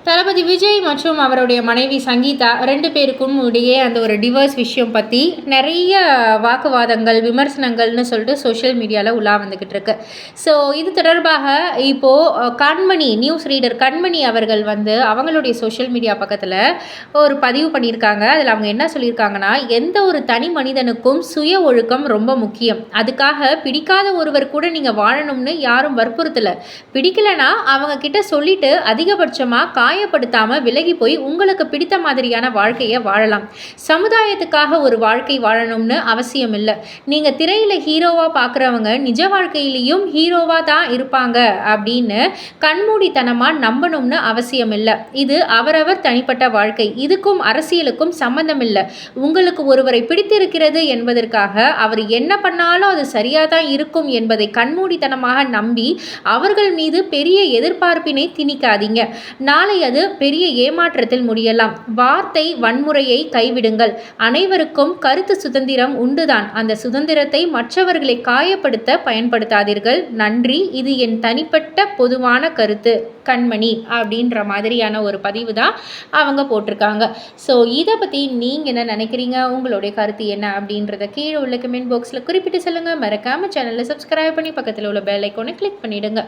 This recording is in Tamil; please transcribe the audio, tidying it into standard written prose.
தளபதி விஜய் மற்றும் அவருடைய மனைவி சங்கீதா 2 பேருக்கும் இடையே அந்த ஒரு டிவோர்ஸ் விஷயம் பற்றி நிறைய வாக்குவாதங்கள் விமர்சனங்கள்னு சொல்லிட்டு சோஷியல் மீடியாவில் உலா வந்துக்கிட்டு இருக்கு. ஸோ இது தொடர்பாக இப்போது கண்மணி நியூஸ் ரீடர் கண்மணி அவர்கள் அவங்களுடைய சோஷியல் மீடியா பக்கத்தில் ஒரு பதிவு பண்ணியிருக்காங்க. அதில் அவங்க என்ன சொல்லியிருக்காங்கன்னா, எந்த ஒரு தனி மனிதனுக்கும் சுய ஒழுக்கம் ரொம்ப முக்கியம். அதுக்காக பிடிக்காத ஒருவர் கூட நீங்கள் வாழணும்னு யாரும் வற்புறுத்தலை. பிடிக்கலைன்னா அவங்க கிட்ட சொல்லிட்டு அதிகபட்சமாக காயப்படுத்தாமல் விலகி போய் உங்களுக்கு பிடித்த மாதிரியான வாழ்க்கையை வாழலாம். சமுதாயத்துக்காக ஒரு வாழ்க்கை வாழணும்னு அவசியம் இல்லை. நீங்கள் திரையில் ஹீரோவாக பார்க்குறவங்க நிஜ வாழ்க்கையிலையும் ஹீரோவாக தான் இருப்பாங்க அப்படின்னு கண்மூடித்தனமாக நம்பணும்னு அவசியம் இல்லை. இது அவரவர் தனிப்பட்ட வாழ்க்கை. இதுக்கும் அரசியலுக்கும் சம்பந்தம் இல்லை. உங்களுக்கு ஒருவரை பிடித்திருக்கிறது என்பதற்காக அவர் என்ன பண்ணாலும் அது சரியாக தான் இருக்கும் என்பதை கண்மூடித்தனமாக நம்பி அவர்கள் மீது பெரிய எதிர்பார்ப்பினை திணிக்காதீங்க. நாளை அது பெரிய ஏமாற்றத்தில் முடியலாம். வார்த்தை வன்முறையை கைவிடுங்கள். அனைவருக்கும் கருத்து சுதந்திரம் உண்டுதான். அந்த சுதந்திரத்தை மற்றவர்களை காயப்படுத்த பயன்படுத்தாதீர்கள். நன்றி. இது என் தனிப்பட்ட பொதுவான கருத்து. கண்மணி அப்படின்ற மாதிரியான ஒரு பதிவு தான் அவங்க போட்டிருக்காங்க. ஸோ இதை பற்றி நீங்கள் என்ன நினைக்கிறீங்க? உங்களுடைய கருத்து என்ன அப்படின்றத கீழே உள்ள கமெண்ட் பாக்ஸில் குறிப்பிட்டு சொல்லுங்கள். மறக்காமல் சேனலை சப்ஸ்கிரைப் பண்ணி பக்கத்தில் உள்ள பெல் ஐக்கானை கிளிக் பண்ணிவிடுங்க.